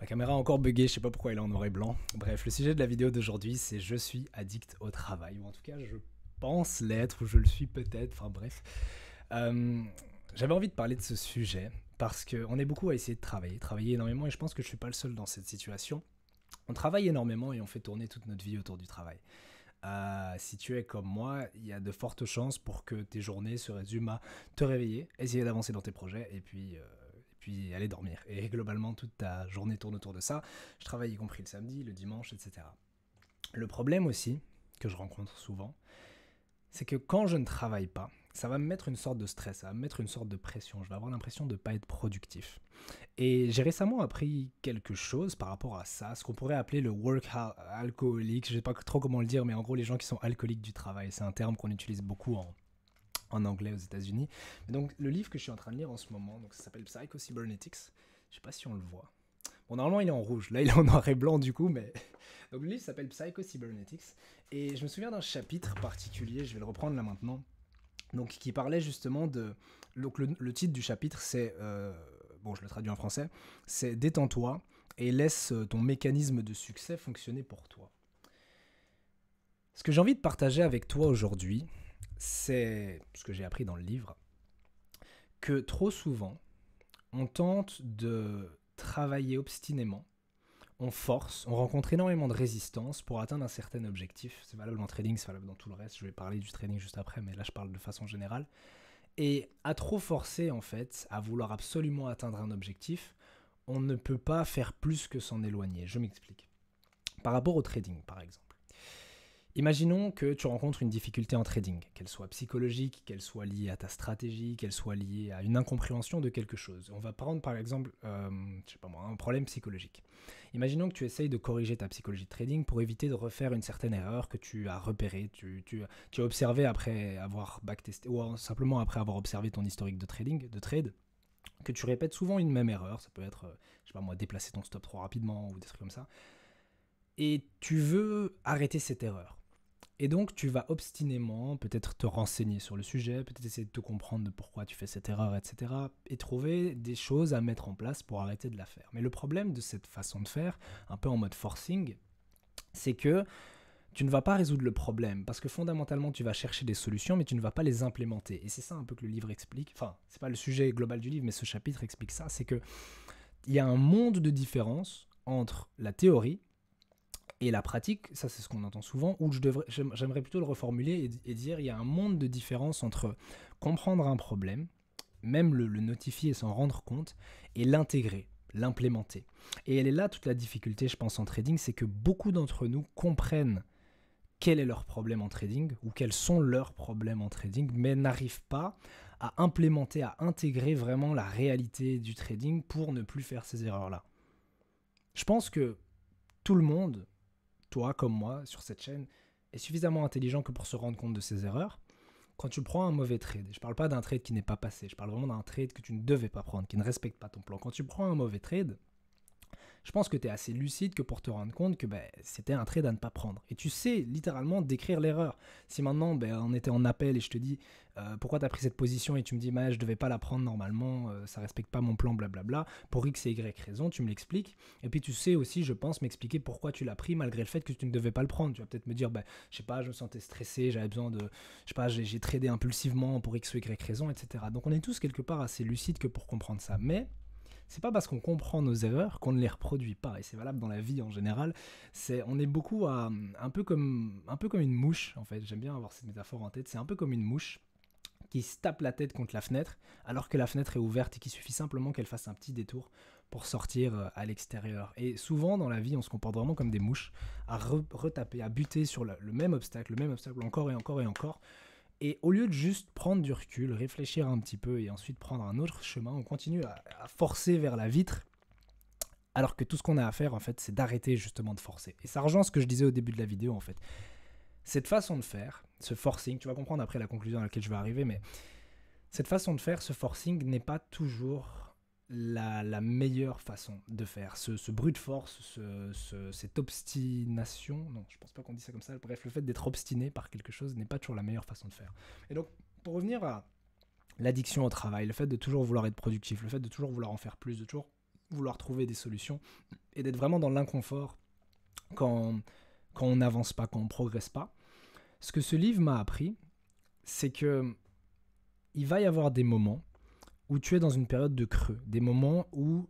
Ma caméra a encore bugué, je sais pas pourquoi elle est en noir et blanc. Bref, le sujet de la vidéo d'aujourd'hui, c'est je suis addict au travail. Ou en tout cas, je pense l'être, ou je le suis peut-être, enfin bref. Euh, J'avais envie de parler de ce sujet parce qu'on est beaucoup à essayer de travailler énormément, et je pense que je suis pas le seul dans cette situation. On travaille énormément et on fait tourner toute notre vie autour du travail. Si tu es comme moi, il y a de fortes chances pour que tes journées se résument à te réveiller, essayer d'avancer dans tes projets et puis aller dormir. Et globalement, toute ta journée tourne autour de ça. Je travaille y compris le samedi, le dimanche, etc. Le problème aussi, que je rencontre souvent, c'est que quand je ne travaille pas, ça va me mettre une sorte de stress, ça va me mettre une sorte de pression. Je vais avoir l'impression de ne pas être productif. Et j'ai récemment appris quelque chose par rapport à ça, ce qu'on pourrait appeler le alcoolique. Je ne sais pas trop comment le dire, mais en gros, les gens qui sont alcooliques du travail. C'est un terme qu'on utilise beaucoup en anglais aux États-Unis. Et donc, le livre que je suis en train de lire en ce moment, donc ça s'appelle Psycho-Cybernetics. Je ne sais pas si on le voit. Bon, normalement, il est en rouge. Là, il est en noir et blanc, du coup, mais... Donc, le livre s'appelle Psycho-Cybernetics. Et je me souviens d'un chapitre particulier, je vais le reprendre là maintenant, donc qui parlait justement de... Donc, le titre du chapitre, c'est... bon, je le traduis en français. C'est Détends-toi et laisse ton mécanisme de succès fonctionner pour toi. Ce que j'ai envie de partager avec toi aujourd'hui, c'est ce que j'ai appris dans le livre, que trop souvent, on tente de travailler obstinément, on force, on rencontre énormément de résistance pour atteindre un certain objectif. C'est valable en trading, c'est valable dans tout le reste. Je vais parler du trading juste après, mais là je parle de façon générale. Et à trop forcer en fait, à vouloir absolument atteindre un objectif, on ne peut pas faire plus que s'en éloigner. Je m'explique. Par rapport au trading par exemple. Imaginons que tu rencontres une difficulté en trading, qu'elle soit psychologique, qu'elle soit liée à ta stratégie, qu'elle soit liée à une incompréhension de quelque chose. On va prendre par exemple, je sais pas moi, un problème psychologique. Imaginons que tu essayes de corriger ta psychologie de trading pour éviter de refaire une certaine erreur que tu as repérée, tu as observé après avoir backtesté, ou simplement après avoir observé ton historique de trading, de trade, que tu répètes souvent une même erreur. Ça peut être, je sais pas moi, déplacer ton stop trop rapidement ou des trucs comme ça. Et tu veux arrêter cette erreur. Et donc, tu vas obstinément peut-être te renseigner sur le sujet, peut-être essayer de te comprendre de pourquoi tu fais cette erreur, etc. Et trouver des choses à mettre en place pour arrêter de la faire. Mais le problème de cette façon de faire, un peu en mode forcing, c'est que tu ne vas pas résoudre le problème. Parce que fondamentalement, tu vas chercher des solutions, mais tu ne vas pas les implémenter. Et c'est ça un peu que le livre explique. Enfin, c'est pas le sujet global du livre, mais ce chapitre explique ça. C'est que il y a un monde de différence entre la théorie et la pratique, ça c'est ce qu'on entend souvent, ou j'aimerais plutôt le reformuler et dire il y a un monde de différence entre comprendre un problème, même le notifier et s'en rendre compte, et l'intégrer, l'implémenter. Et elle est là toute la difficulté, je pense, en trading, c'est que beaucoup d'entre nous comprennent quel est leur problème en trading, ou quels sont leurs problèmes en trading, mais n'arrivent pas à implémenter, à intégrer vraiment la réalité du trading pour ne plus faire ces erreurs-là. Je pense que tout le monde, toi comme moi, sur cette chaîne, est suffisamment intelligent que pour se rendre compte de ses erreurs. Quand tu prends un mauvais trade, et je ne parle pas d'un trade qui n'est pas passé, je parle vraiment d'un trade que tu ne devais pas prendre, qui ne respecte pas ton plan. Quand tu prends un mauvais trade, je pense que tu es assez lucide que pour te rendre compte que c'était un trade à ne pas prendre. Et tu sais littéralement décrire l'erreur. Si maintenant on était en appel et je te dis pourquoi tu as pris cette position et tu me dis je ne devais pas la prendre normalement, ça ne respecte pas mon plan, blablabla, pour X et Y raison, tu me l'expliques. Et puis tu sais aussi, je pense, m'expliquer pourquoi tu l'as pris malgré le fait que tu ne devais pas le prendre. Tu vas peut-être me dire, je sais pas, je me sentais stressé, j'avais besoin de, je sais pas, j'ai tradé impulsivement pour X ou Y raison, etc. Donc on est tous quelque part assez lucides que pour comprendre ça. Mais c'est pas parce qu'on comprend nos erreurs qu'on ne les reproduit pas, et c'est valable dans la vie en général. On est beaucoup à un peu comme une mouche en fait. J'aime bien avoir cette métaphore en tête. C'est un peu comme une mouche qui se tape la tête contre la fenêtre alors que la fenêtre est ouverte et qu'il suffit simplement qu'elle fasse un petit détour pour sortir à l'extérieur. Et souvent dans la vie, on se comporte vraiment comme des mouches, à retaper, à buter sur le même obstacle encore et encore et encore. Et au lieu de juste prendre du recul, réfléchir un petit peu et ensuite prendre un autre chemin, on continue à forcer vers la vitre, alors que tout ce qu'on a à faire, en fait, c'est d'arrêter justement de forcer. Et ça rejoint ce que je disais au début de la vidéo, en fait. Cette façon de faire, ce forcing, tu vas comprendre après la conclusion à laquelle je vais arriver, mais cette façon de faire, ce forcing n'est pas toujours la meilleure façon de faire. Ce brute force, cette obstination, non, je pense pas qu'on dit ça comme ça, bref, le fait d'être obstiné par quelque chose n'est pas toujours la meilleure façon de faire. Et donc, pour revenir à l'addiction au travail, le fait de toujours vouloir être productif, le fait de toujours vouloir en faire plus, de toujours vouloir trouver des solutions et d'être vraiment dans l'inconfort quand on n'avance pas, quand on ne progresse pas. Ce que ce livre m'a appris, c'est que il va y avoir des moments où tu es dans une période de creux, des moments où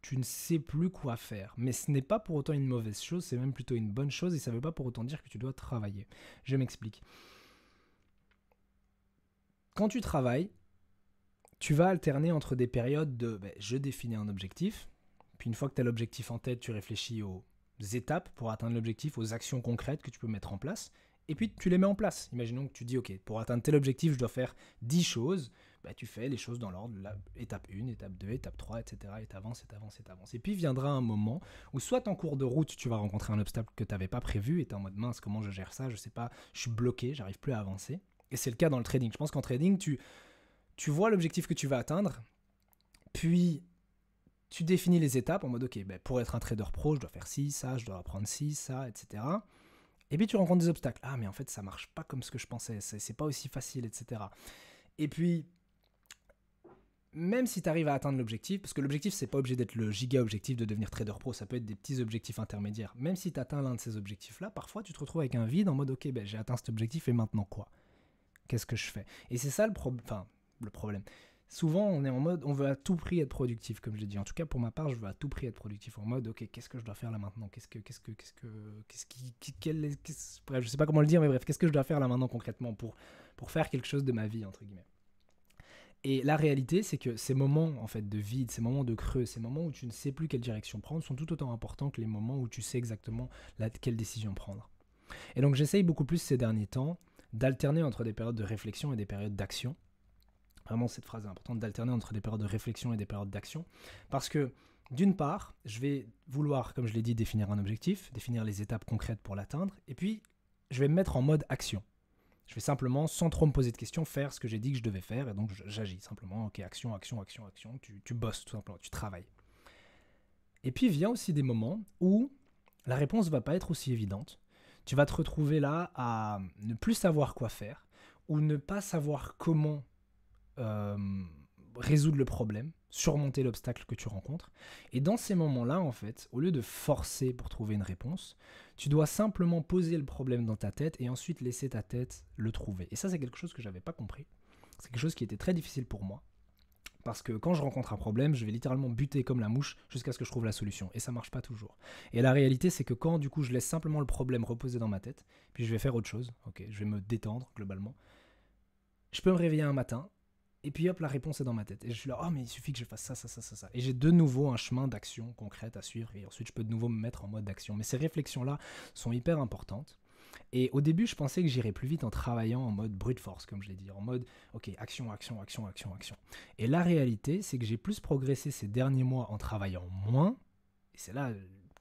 tu ne sais plus quoi faire. Mais ce n'est pas pour autant une mauvaise chose, c'est même plutôt une bonne chose et ça ne veut pas pour autant dire que tu dois travailler. Je m'explique. Quand tu travailles, tu vas alterner entre des périodes de je définis un objectif, puis une fois que tu as l'objectif en tête, tu réfléchis aux étapes pour atteindre l'objectif, aux actions concrètes que tu peux mettre en place, et puis tu les mets en place. Imaginons que tu dis, ok, pour atteindre tel objectif, je dois faire 10 choses, tu fais les choses dans l'ordre, étape 1, étape 2, étape 3, etc. Et t'avances, et t'avances, et t'avances. Et puis viendra un moment où soit en cours de route, tu vas rencontrer un obstacle que tu n'avais pas prévu, et tu es en mode, mince, comment je gère ça, je sais pas, je suis bloqué, j'arrive plus à avancer. Et c'est le cas dans le trading. Je pense qu'en trading, tu vois l'objectif que tu vas atteindre, puis tu définis les étapes en mode ok, pour être un trader pro, je dois faire ci, ça, je dois apprendre ci, ça, etc. Et puis tu rencontres des obstacles. Ah, mais en fait, ça marche pas comme ce que je pensais, c'est pas aussi facile, etc. Et puis, même si tu arrives à atteindre l'objectif, parce que l'objectif, c'est pas obligé d'être le giga objectif de devenir trader pro, ça peut être des petits objectifs intermédiaires. Même si tu atteins l'un de ces objectifs-là, parfois tu te retrouves avec un vide en mode ok, j'ai atteint cet objectif et maintenant quoi? Qu'est-ce que je fais? Et c'est ça le problème. Souvent, on est en mode, on veut à tout prix être productif, comme je l'ai dit. En tout cas, pour ma part, je veux à tout prix être productif. En mode, ok, qu'est-ce que je dois faire là maintenant? Bref, je sais pas comment le dire, mais bref, qu'est-ce que je dois faire là maintenant concrètement pour faire quelque chose de ma vie, entre guillemets. Et la réalité, c'est que ces moments en fait de vide, ces moments de creux, ces moments où tu ne sais plus quelle direction prendre, sont tout autant importants que les moments où tu sais exactement quelle décision prendre. Et donc, j'essaye beaucoup plus ces derniers temps d'alterner entre des périodes de réflexion et des périodes d'action. Vraiment, cette phrase est importante, d'alterner entre des périodes de réflexion et des périodes d'action. Parce que, d'une part, je vais vouloir, comme je l'ai dit, définir un objectif, définir les étapes concrètes pour l'atteindre, et puis, je vais me mettre en mode action. Je vais simplement, sans trop me poser de questions, faire ce que j'ai dit que je devais faire, et donc j'agis simplement, ok, action, action, action, action, tu bosses tout simplement, tu travailles. Et puis, vient aussi des moments où la réponse ne va pas être aussi évidente. Tu vas te retrouver là à ne plus savoir quoi faire, ou ne pas savoir comment résoudre le problème, surmonter l'obstacle que tu rencontres. Et dans ces moments-là, en fait, au lieu de forcer pour trouver une réponse, tu dois simplement poser le problème dans ta tête et ensuite laisser ta tête le trouver. Et ça, c'est quelque chose que je n'avais pas compris. C'est quelque chose qui était très difficile pour moi. Parce que quand je rencontre un problème, je vais littéralement buter comme la mouche jusqu'à ce que je trouve la solution. Et ça marche pas toujours. Et la réalité, c'est que quand du coup je laisse simplement le problème reposer dans ma tête, puis je vais faire autre chose, ok, je vais me détendre globalement, je peux me réveiller un matin, et puis hop, la réponse est dans ma tête. Et je suis là, oh mais il suffit que je fasse ça, ça, ça, ça, ça. Et j'ai de nouveau un chemin d'action concrète à suivre, et ensuite je peux de nouveau me mettre en mode d'action. Mais ces réflexions-là sont hyper importantes. Et au début, je pensais que j'irais plus vite en travaillant en mode brute force, comme je l'ai dit, en mode, ok, action, action, action, action, action. Et la réalité, c'est que j'ai plus progressé ces derniers mois en travaillant moins, et c'est là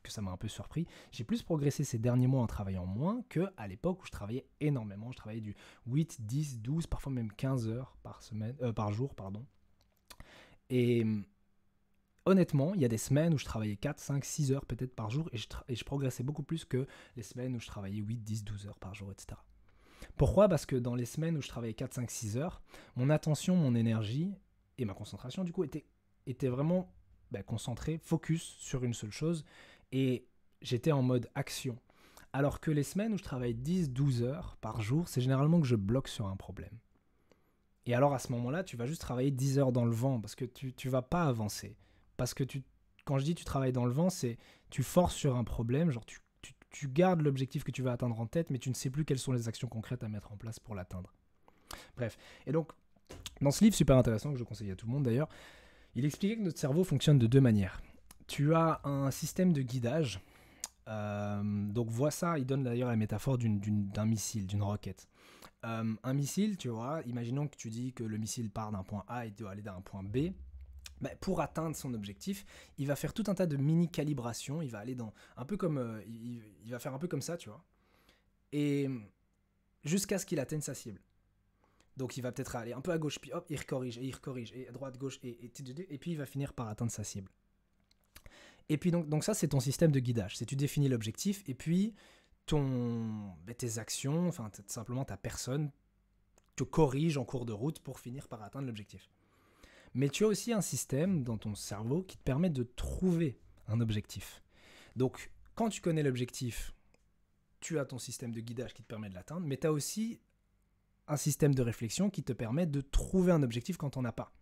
que ça m'a un peu surpris, j'ai plus progressé ces derniers mois en travaillant moins qu'à l'époque où je travaillais énormément. Je travaillais du 8, 10, 12, parfois même 15 heures par jour. Et honnêtement, il y a des semaines où je travaillais 4, 5, 6 heures peut-être par jour et je progressais beaucoup plus que les semaines où je travaillais 8, 10, 12 heures par jour, etc. Pourquoi? Parce que dans les semaines où je travaillais 4, 5, 6 heures, mon attention, mon énergie et ma concentration du coup étaient vraiment concentrées, focus sur une seule chose et j'étais en mode action. Alors que les semaines où je travaille 10, 12 heures par jour, c'est généralement que je bloque sur un problème. Et alors à ce moment-là, tu vas juste travailler 10 heures dans le vent parce que tu vas pas avancer. Parce que quand je dis tu travailles dans le vent, c'est tu forces sur un problème, genre tu gardes l'objectif que tu vas atteindre en tête, mais tu ne sais plus quelles sont les actions concrètes à mettre en place pour l'atteindre. Bref, et donc dans ce livre super intéressant que je conseille à tout le monde d'ailleurs, il expliquait que notre cerveau fonctionne de deux manières. Tu as un système de guidage, donc vois ça, il donne d'ailleurs la métaphore d'un missile, d'une roquette. Un missile, tu vois, imaginons que tu dis que le missile part d'un point A et doit aller d'un point B. Pour atteindre son objectif, il va faire tout un tas de mini-calibrations, il va aller dans un peu comme il va faire un peu comme ça, tu vois. Et jusqu'à ce qu'il atteigne sa cible. Donc il va peut-être aller un peu à gauche, puis hop, il corrige, et à droite, gauche, et puis il va finir par atteindre sa cible. Et puis donc ça, c'est ton système de guidage. C'est tu définis l'objectif, et puis tes actions, enfin simplement ta personne, te corrige en cours de route pour finir par atteindre l'objectif. Mais tu as aussi un système dans ton cerveau qui te permet de trouver un objectif. Donc, quand tu connais l'objectif, tu as ton système de guidage qui te permet de l'atteindre, mais tu as aussi un système de réflexion qui te permet de trouver un objectif quand on n'en as pas.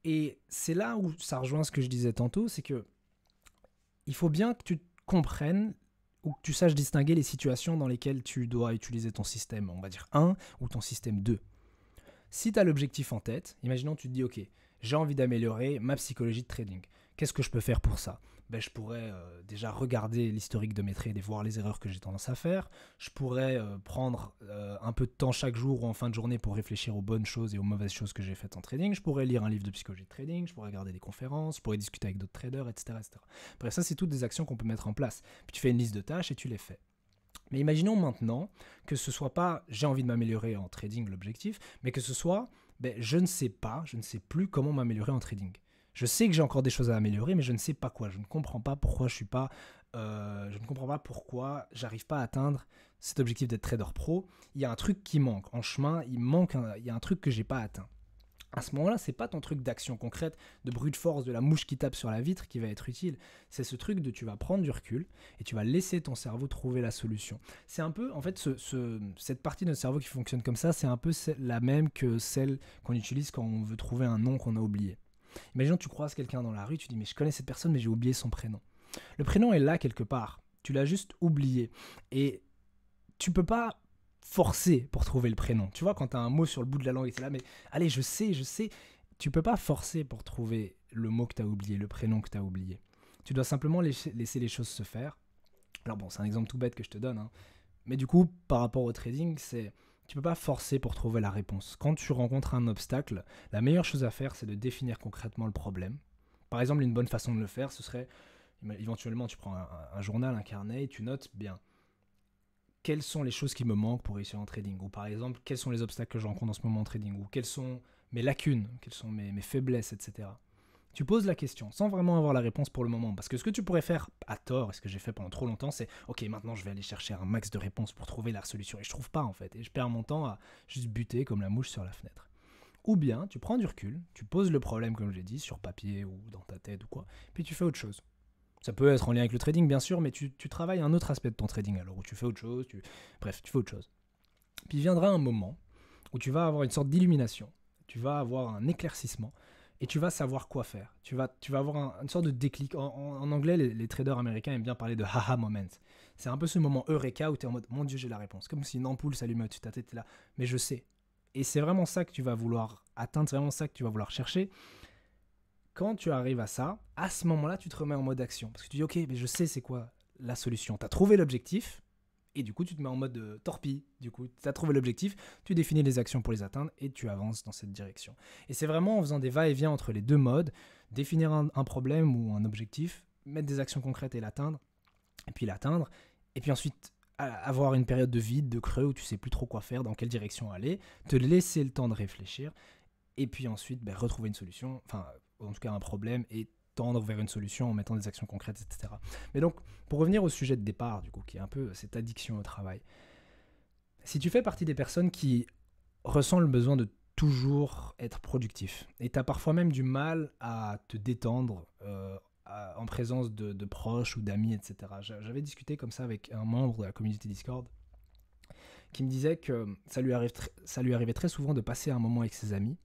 Et c'est là où ça rejoint ce que je disais tantôt, c'est que il faut bien que tu comprennes ou que tu saches distinguer les situations dans lesquelles tu dois utiliser ton système, on va dire 1 ou ton système 2. Si tu as l'objectif en tête, imaginons tu te dis ok, j'ai envie d'améliorer ma psychologie de trading. Qu'est-ce que je peux faire pour ça? Je pourrais déjà regarder l'historique de mes trades et voir les erreurs que j'ai tendance à faire. Je pourrais prendre un peu de temps chaque jour ou en fin de journée pour réfléchir aux bonnes choses et aux mauvaises choses que j'ai faites en trading. Je pourrais lire un livre de psychologie de trading, je pourrais regarder des conférences, je pourrais discuter avec d'autres traders, etc., etc. Bref, ça c'est toutes des actions qu'on peut mettre en place. Puis tu fais une liste de tâches et tu les fais. Mais imaginons maintenant que ce soit pas j'ai envie de m'améliorer en trading l'objectif, mais que ce soit je ne sais plus comment m'améliorer en trading. Je sais que j'ai encore des choses à améliorer, mais je ne sais pas quoi. Je ne comprends pas pourquoi je ne comprends pas pourquoi j'arrive pas à atteindre cet objectif d'être trader pro. Il y a un truc qui manque en chemin. Il y a un truc que j'ai pas atteint. À ce moment-là, c'est pas ton truc d'action concrète, de brute force, de la mouche qui tape sur la vitre qui va être utile. C'est ce truc de tu vas prendre du recul et tu vas laisser ton cerveau trouver la solution. C'est un peu, en fait, cette partie de notre cerveau qui fonctionne comme ça, c'est un peu la même que celle qu'on utilise quand on veut trouver un nom qu'on a oublié. Imaginons que tu croises quelqu'un dans la rue, tu dis mais je connais cette personne mais j'ai oublié son prénom. Le prénom est là quelque part, tu l'as juste oublié et tu peux pas forcer pour trouver le prénom. Tu vois quand tu as un mot sur le bout de la langue et tu es là mais allez je sais, tu peux pas forcer pour trouver le mot que tu as oublié, le prénom que tu as oublié. Tu dois simplement laisser les choses se faire. Alors bon, c'est un exemple tout bête que je te donne, hein. Mais du coup par rapport au trading, tu peux pas forcer pour trouver la réponse. Quand tu rencontres un obstacle, la meilleure chose à faire, c'est de définir concrètement le problème. Par exemple, une bonne façon de le faire, ce serait, éventuellement, tu prends un journal, un carnet, et tu notes bien quelles sont les choses qui me manquent pour réussir en trading. Ou par exemple, quels sont les obstacles que je rencontre en ce moment en trading. Ou quelles sont mes lacunes, quelles sont mes faiblesses, etc. Tu poses la question sans vraiment avoir la réponse pour le moment. Parce que ce que tu pourrais faire à tort, et ce que j'ai fait pendant trop longtemps, c'est ok, maintenant je vais aller chercher un max de réponses pour trouver la solution. Et je trouve pas en fait. Et je perds mon temps à juste buter comme la mouche sur la fenêtre. Ou bien tu prends du recul, tu poses le problème comme j'ai dit, sur papier ou dans ta tête ou quoi, puis tu fais autre chose. Ça peut être en lien avec le trading bien sûr, mais tu travailles un autre aspect de ton trading alors, où tu fais autre chose, bref, tu fais autre chose. Puis viendra un moment où tu vas avoir une sorte d'illumination, tu vas avoir un éclaircissement, et tu vas savoir quoi faire. Tu vas avoir une sorte de déclic. En anglais, les traders américains aiment bien parler de haha moment. C'est un peu ce moment eureka où tu es en mode mon Dieu, j'ai la réponse. Comme si une ampoule s'allumait au-dessus de ta tête, tu es là, mais je sais. Et c'est vraiment ça que tu vas vouloir atteindre, c'est vraiment ça que tu vas vouloir chercher. Quand tu arrives à ça, à ce moment-là, tu te remets en mode action. Parce que tu dis ok, mais je sais c'est quoi la solution. Tu as trouvé l'objectif, et du coup, tu te mets en mode torpille. Du coup, tu as trouvé l'objectif, tu définis les actions pour les atteindre et tu avances dans cette direction. Et c'est vraiment en faisant des va-et-vient entre les deux modes, définir un problème ou un objectif, mettre des actions concrètes et l'atteindre, et puis ensuite avoir une période de vide, de creux où tu sais plus trop quoi faire, dans quelle direction aller, te laisser le temps de réfléchir, et puis ensuite retrouver une solution, enfin en tout cas un problème, et tendre vers une solution en mettant des actions concrètes, etc. Mais donc, pour revenir au sujet de départ, du coup, qui est un peu cette addiction au travail, si tu fais partie des personnes qui ressentent le besoin de toujours être productif, et tu as parfois même du mal à te détendre en présence de proches ou d'amis, etc. J'avais discuté comme ça avec un membre de la communauté Discord qui me disait que ça lui arrivait très souvent de passer un moment avec ses amis,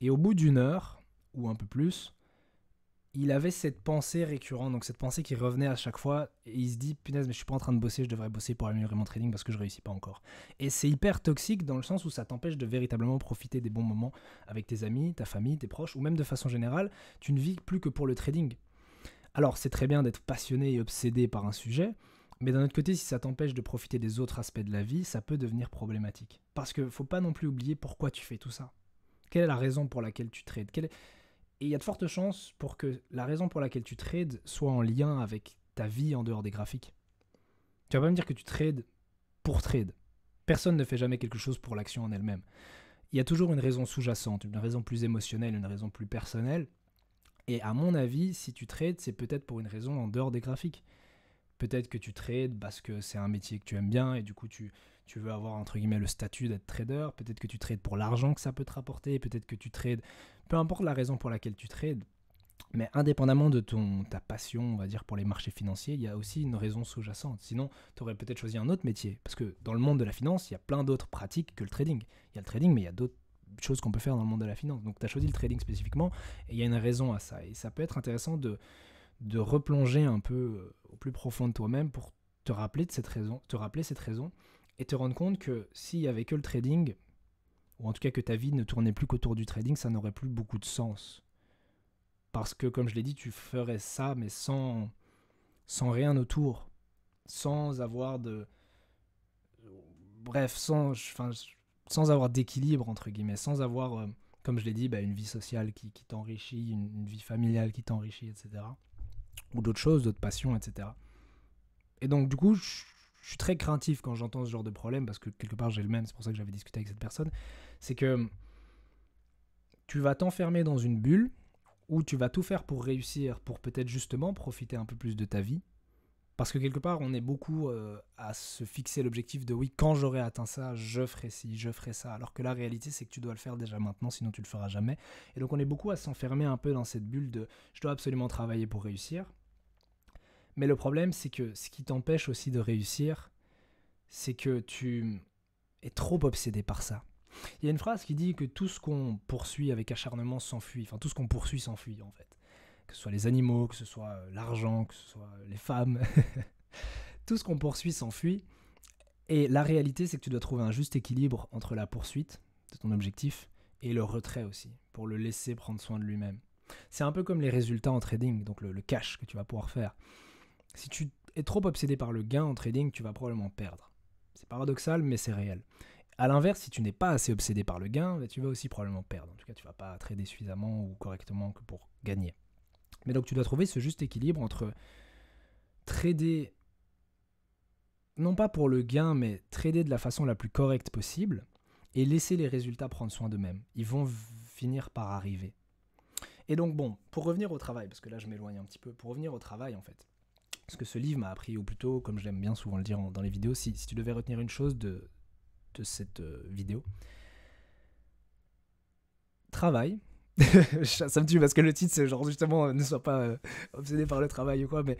et au bout d'une heure, ou un peu plus, il avait cette pensée récurrente, donc cette pensée qui revenait à chaque fois, et il se dit punaise mais je suis pas en train de bosser, je devrais bosser pour améliorer mon trading parce que je réussis pas encore. Et c'est hyper toxique dans le sens où ça t'empêche de véritablement profiter des bons moments avec tes amis, ta famille, tes proches, ou même de façon générale, tu ne vis plus que pour le trading. Alors c'est très bien d'être passionné et obsédé par un sujet, mais d'un autre côté, si ça t'empêche de profiter des autres aspects de la vie, ça peut devenir problématique. Parce qu'il faut pas non plus oublier pourquoi tu fais tout ça. Quelle est la raison pour laquelle tu trades ? Et il y a de fortes chances pour que la raison pour laquelle tu trades soit en lien avec ta vie en dehors des graphiques. Tu vas pas me dire que tu trades pour trade. Personne ne fait jamais quelque chose pour l'action en elle-même. Il y a toujours une raison sous-jacente, une raison plus émotionnelle, une raison plus personnelle. Et à mon avis, si tu trades, c'est peut-être pour une raison en dehors des graphiques. Peut-être que tu trades parce que c'est un métier que tu aimes bien et du coup tu veux avoir entre guillemets le statut d'être trader. Peut-être que tu trades pour l'argent que ça peut te rapporter. Peut-être que tu trades peu importe la raison pour laquelle tu trades, mais indépendamment de ta passion, on va dire, pour les marchés financiers, il y a aussi une raison sous-jacente. Sinon, tu aurais peut-être choisi un autre métier. Parce que dans le monde de la finance, il y a plein d'autres pratiques que le trading. Il y a le trading, mais il y a d'autres choses qu'on peut faire dans le monde de la finance. Donc, tu as choisi le trading spécifiquement, et il y a une raison à ça. Et ça peut être intéressant de replonger un peu au plus profond de toi-même pour te rappeler cette raison, et te rendre compte que s'il y avait que le trading, ou en tout cas que ta vie ne tournait plus qu'autour du trading, ça n'aurait plus beaucoup de sens. Parce que, comme je l'ai dit, tu ferais ça, mais sans rien autour. Sans avoir de... Bref, sans avoir d'équilibre, entre guillemets. Sans avoir, comme je l'ai dit, une vie sociale qui t'enrichit, une vie familiale qui t'enrichit, etc. Ou d'autres choses, d'autres passions, etc. Et donc, du coup, je suis très craintif quand j'entends ce genre de problème, parce que quelque part, j'ai le même, c'est pour ça que j'avais discuté avec cette personne. C'est que tu vas t'enfermer dans une bulle où tu vas tout faire pour réussir, pour peut-être justement profiter un peu plus de ta vie. Parce que quelque part, on est beaucoup à se fixer l'objectif de oui, quand j'aurai atteint ça, je ferai ci, je ferai ça. Alors que la réalité, c'est que tu dois le faire déjà maintenant, sinon tu le feras jamais. Et donc on est beaucoup à s'enfermer un peu dans cette bulle de je dois absolument travailler pour réussir. Mais le problème, c'est que ce qui t'empêche aussi de réussir, c'est que tu es trop obsédé par ça. Il y a une phrase qui dit que tout ce qu'on poursuit avec acharnement s'enfuit. Enfin, tout ce qu'on poursuit s'enfuit, en fait. Que ce soit les animaux, que ce soit l'argent, que ce soit les femmes. Tout ce qu'on poursuit s'enfuit. Et la réalité, c'est que tu dois trouver un juste équilibre entre la poursuite de ton objectif et le retrait aussi, pour le laisser prendre soin de lui-même. C'est un peu comme les résultats en trading, donc le cash que tu vas pouvoir faire. Si tu es trop obsédé par le gain en trading, tu vas probablement perdre. C'est paradoxal, mais c'est réel. A l'inverse, si tu n'es pas assez obsédé par le gain, tu vas aussi probablement perdre. En tout cas, tu ne vas pas trader suffisamment ou correctement que pour gagner. Mais donc, tu dois trouver ce juste équilibre entre trader, non pas pour le gain, mais trader de la façon la plus correcte possible et laisser les résultats prendre soin d'eux-mêmes. Ils vont finir par arriver. Et donc, bon, pour revenir au travail, parce que là, je m'éloigne un petit peu, pour revenir au travail, en fait, ce que ce livre m'a appris, ou plutôt, comme j'aime bien souvent le dire dans les vidéos, si tu devais retenir une chose de cette vidéo, travail. Ça me tue parce que le titre c'est genre justement ne sois pas obsédé par le travail ou quoi, mais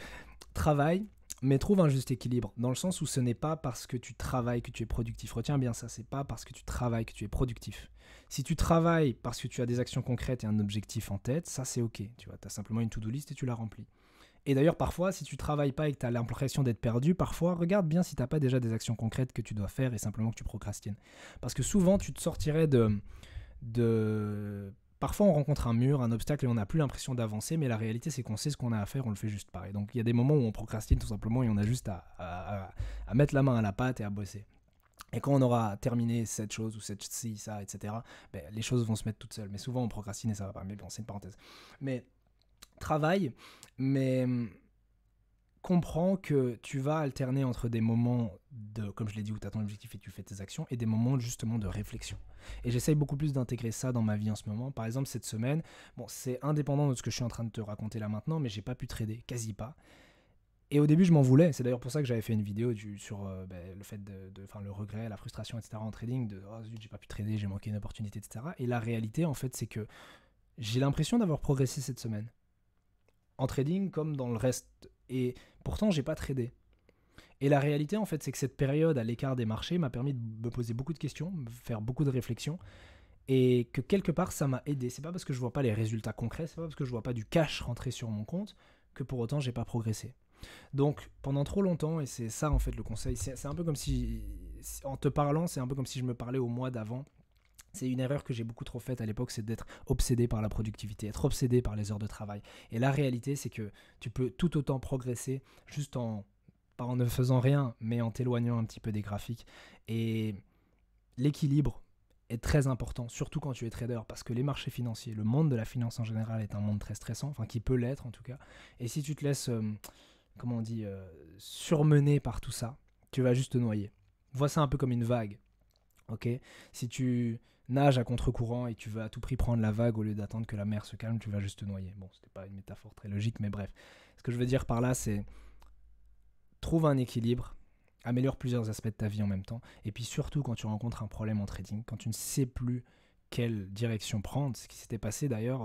travail, mais trouve un juste équilibre dans le sens où ce n'est pas parce que tu travailles que tu es productif. Retiens bien ça, c'est pas parce que tu travailles que tu es productif. Si tu travailles parce que tu as des actions concrètes et un objectif en tête, ça c'est ok, tu vois, tu as simplement une to-do list et tu la remplis. Et d'ailleurs, parfois, si tu travailles pas et que tu as l'impression d'être perdu, parfois, regarde bien si tu n'as pas déjà des actions concrètes que tu dois faire et simplement que tu procrastines. Parce que souvent, tu te sortirais de... Parfois, on rencontre un mur, un obstacle et on n'a plus l'impression d'avancer, mais la réalité, c'est qu'on sait ce qu'on a à faire, on le fait juste pas. Et donc, il y a des moments où on procrastine tout simplement et on a juste à mettre la main à la pâte et à bosser. Et quand on aura terminé cette chose ou ci, ça, etc., les choses vont se mettre toutes seules. Mais souvent, on procrastine et ça va pas. Mais bon, c'est une parenthèse. Mais travail, mais comprends que tu vas alterner entre des moments de, comme je l'ai dit, où tu as ton objectif et tu fais tes actions, et des moments justement de réflexion. Et j'essaye beaucoup plus d'intégrer ça dans ma vie en ce moment. Par exemple, cette semaine, bon, c'est indépendant de ce que je suis en train de te raconter là maintenant, mais j'ai pas pu trader, quasi pas. Et au début, je m'en voulais. C'est d'ailleurs pour ça que j'avais fait une vidéo sur le fait le regret, la frustration, etc. en trading, de oh zut, j'ai pas pu trader, j'ai manqué une opportunité, etc. Et la réalité, en fait, c'est que j'ai l'impression d'avoir progressé cette semaine. En trading comme dans le reste. Et pourtant, j'ai pas tradé. Et la réalité, en fait, c'est que cette période à l'écart des marchés m'a permis de me poser beaucoup de questions, me faire beaucoup de réflexions, et que quelque part, ça m'a aidé. C'est pas parce que je vois pas les résultats concrets, c'est pas parce que je vois pas du cash rentrer sur mon compte que pour autant, j'ai pas progressé. Donc, pendant trop longtemps, et c'est ça, en fait, le conseil, c'est un peu comme si, en te parlant, c'est un peu comme si je me parlais au mois d'avant. C'est une erreur que j'ai beaucoup trop faite à l'époque, c'est d'être obsédé par la productivité, être obsédé par les heures de travail. Et la réalité, c'est que tu peux tout autant progresser juste pas en ne faisant rien, mais en t'éloignant un petit peu des graphiques. Et l'équilibre est très important, surtout quand tu es trader, parce que les marchés financiers, le monde de la finance en général est un monde très stressant, enfin qui peut l'être en tout cas. Et si tu te laisses, surmener par tout ça, tu vas juste te noyer. Vois ça un peu comme une vague. Ok, si tu nages à contre-courant et tu veux à tout prix prendre la vague au lieu d'attendre que la mer se calme, tu vas juste te noyer. Bon, c'était pas une métaphore très logique, mais bref. Ce que je veux dire par là, c'est trouve un équilibre, améliore plusieurs aspects de ta vie en même temps, et puis surtout quand tu rencontres un problème en trading, quand tu ne sais plus quelle direction prendre. Ce qui s'était passé d'ailleurs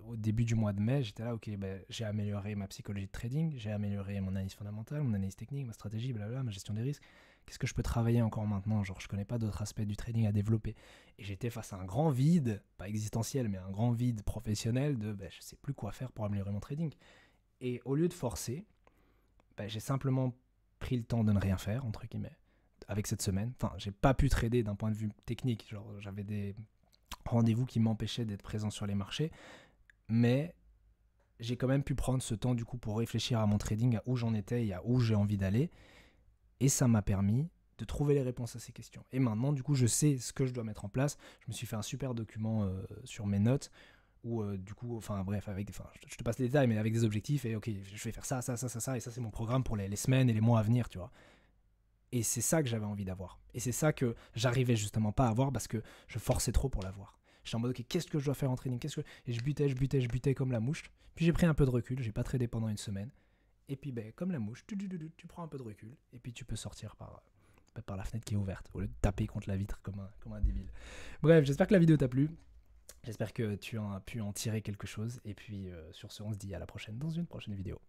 au début du mois de mai, j'étais là, ok, ben, j'ai amélioré ma psychologie de trading, j'ai amélioré mon analyse fondamentale, mon analyse technique, ma stratégie, blablabla, ma gestion des risques. Qu'est-ce que je peux travailler encore maintenant? Genre, je connais pas d'autres aspects du trading à développer. Et j'étais face à un grand vide, pas existentiel, mais un grand vide professionnel de ben, je sais plus quoi faire pour améliorer mon trading. Et au lieu de forcer, ben, j'ai simplement pris le temps de ne rien faire, entre guillemets, avec cette semaine. Enfin, j'ai pas pu trader d'un point de vue technique. Genre, j'avais des rendez-vous qui m'empêchaient d'être présent sur les marchés. Mais j'ai quand même pu prendre ce temps du coup pour réfléchir à mon trading, à où j'en étais et à où j'ai envie d'aller. Et ça m'a permis de trouver les réponses à ces questions. Et maintenant, du coup, je sais ce que je dois mettre en place. Je me suis fait un super document sur mes notes où, du coup, enfin bref, je te passe les détails, mais avec des objectifs. Et ok, je vais faire ça, ça, ça, ça, ça. Et ça, c'est mon programme pour les semaines et les mois à venir, tu vois. Et c'est ça que j'avais envie d'avoir. Et c'est ça que j'arrivais justement pas à avoir parce que je forçais trop pour l'avoir. J'étais en mode, ok, qu'est-ce que je dois faire en trading? Et je butais comme la mouche. Puis j'ai pris un peu de recul, j'ai pas tradé pendant une semaine. Et puis, ben, comme la mouche, tu prends un peu de recul. Et puis, tu peux sortir par la fenêtre qui est ouverte, au lieu de taper contre la vitre comme un débile. Bref, j'espère que la vidéo t'a plu. J'espère que tu as pu en tirer quelque chose. Et puis, sur ce, on se dit à la prochaine dans une prochaine vidéo.